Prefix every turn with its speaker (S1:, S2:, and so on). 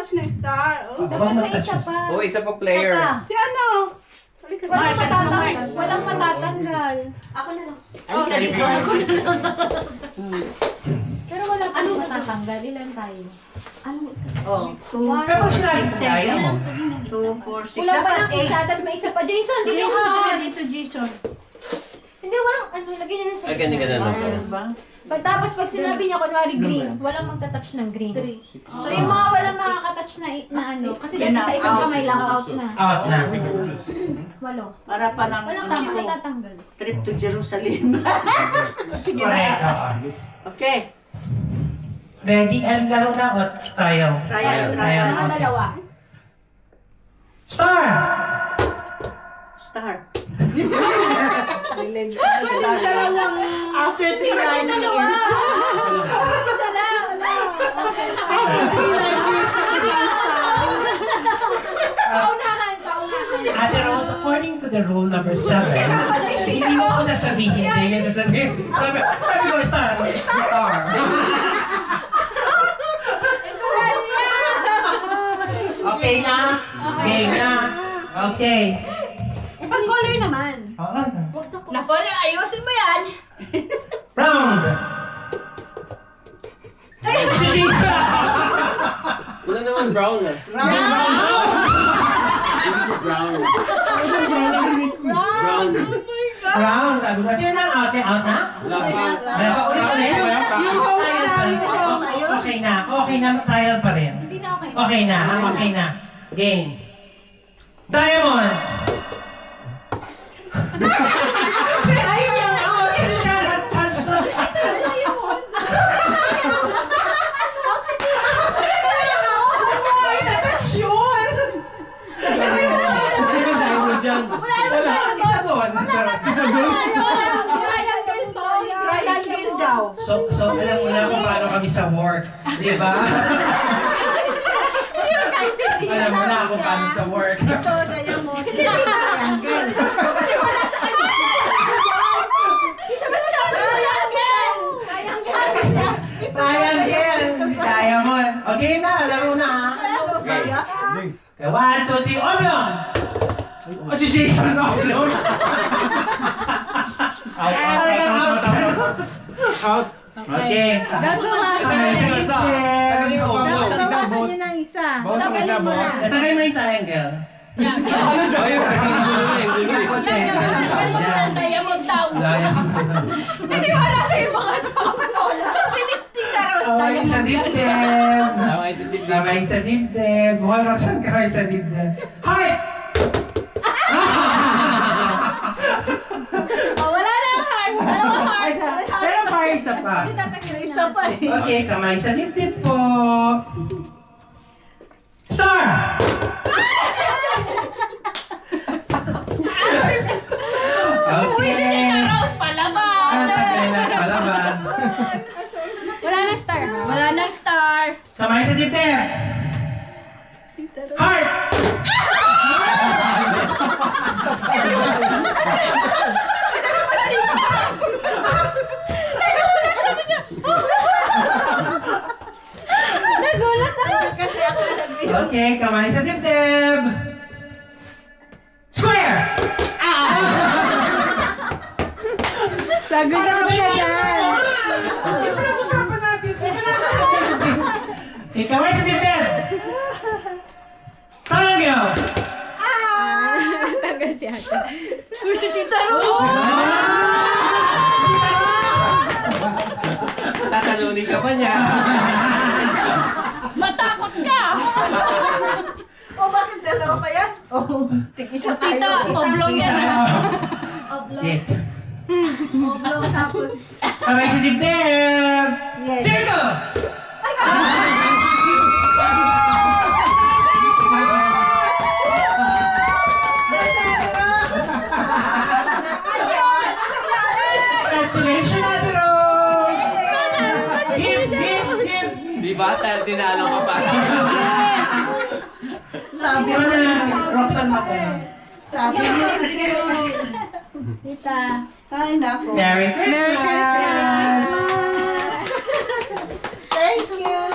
S1: touch ng star. Oh.
S2: Dapat may isa pa.
S3: Oh, isa pa player.
S1: Si ano?
S2: Walang matatanggal. Ako na lang.
S1: Oh,
S2: Pero walang matatanggal. Ilan tayo?
S4: Oh, 2,
S5: Pero kung sinabi ko kaya mo.
S4: 2, 4, 6.
S2: Wala pa
S4: Dapat
S2: lang isa. Dapat may isa pa. Jason,
S4: Jason,
S2: dito
S4: ka
S2: ka.
S4: dito, Jason.
S2: Hindi, walang, lagyan niya ng
S3: Ay, ganyan ka na lang.
S4: Ano ba?
S2: Pag sinabi niya, kunwari green, walang magta-touch ng green. So yung mga walang makaka-touch na ano, kasi dahil sa isang kamay lang, out na.
S5: Out na.
S2: Walo.
S4: Para pa ng
S2: Walang tama matatanggal.
S4: trip to Jerusalem. Sige
S5: Correct.
S4: na.
S5: Oo.
S4: Okay.
S5: Ready? Ang laro na o trial?
S4: Trial.
S2: Mga
S5: Okay.
S2: dalawa.
S5: Star!
S4: Star.
S1: After 3
S2: Dalawa! Isa lang. Okay. Paunahan.
S5: Ate Rose, according to the rule number 7, hindi mo ko sasabihin, hindi ko sasabihin. Sabi ko, star. Star. Okay na? Game na? Okay.
S2: Pag-color naman.
S5: Oo.
S2: Huwag na
S1: Napoli, ayusin mo yan.
S5: Round! Si Jason!
S3: Wala naman brown ah. Brown. Brown.
S5: Round, sabi ko. Sino na out? Out na?
S3: Wala pa.
S5: Wala pa ulit. Okay na. Okay na. Trial pa rin.
S2: Hindi na okay.
S5: Okay na. Okay na. Game. Diamond! Si ayaw niya out! Kasi siya nag-touch na. Ay, na-touch yun! Wala. Isa doon.
S2: Triangle to.
S4: Triangle daw.
S5: So alam mo na kung paano kami sa work. Di ba? Alam mo na kung paano sa work.
S4: Ito, diamond. Triangle.
S2: Dito ba na triangle?
S5: Triangle. Diamond. Okay na, laro na.
S4: Ano ba yan?
S5: 1, 2, 3, oblong! O si Jason oblong! Out. Okay.
S3: Tagalin mo, boss.
S1: Bawasan niyo ng isa.
S4: Tagalin mo na.
S5: Natagay mo yung triangle.
S3: Ano dyan? Ayun, kasi hindi mo na yung gulo eh.
S2: Diamond daw. Hindi wala sa'yo mga nakapanola. Pinipting na Rose.
S5: Kamay sa dibdib.
S3: Tama yung sa dibdib.
S5: Kamay sa dibdib. Buhay Roxanne, kamay sa dibdib. Heart!
S2: Wala na ang heart. Dalawang heart.
S5: Pero pa isa pa.
S4: Isa pa eh.
S5: Okay, kamay sa dibdib po. Star!
S2: Uy, si Tita Rose palaban.
S5: Palaban.
S2: Wala na star.
S1: Wala nang star.
S5: Kamay sa dibdib. Heart! Okay, kamay sa dibdib. Square!
S1: Sagot na mo na yan.
S5: Pinag-usapan natin. Okay, kamay sa dibdib. Triangle!
S2: Tanggal si ate.
S1: Uy, si Tita Rose.
S3: Tatalunin ka pa niya.
S1: Matakot ka.
S4: O, bakit dalawa pa yan? Oh, tig-isa tayo.
S1: Tita, oblong yan ah.
S2: Oblong.
S5: Okay.
S4: Oblong tapos.
S5: Kamay sa dibdib.
S4: Yes.
S5: Circle! Congratulations, Ate Rose! Give!
S3: Di ba? Tinalang ka pa.
S4: Sabi
S5: Ano
S4: mo
S5: na,
S4: na.
S5: Roxanne Mata.
S4: Sabi mo kasi.
S2: Tita.
S4: Ay, nako.
S5: Merry Christmas!
S4: Thank you.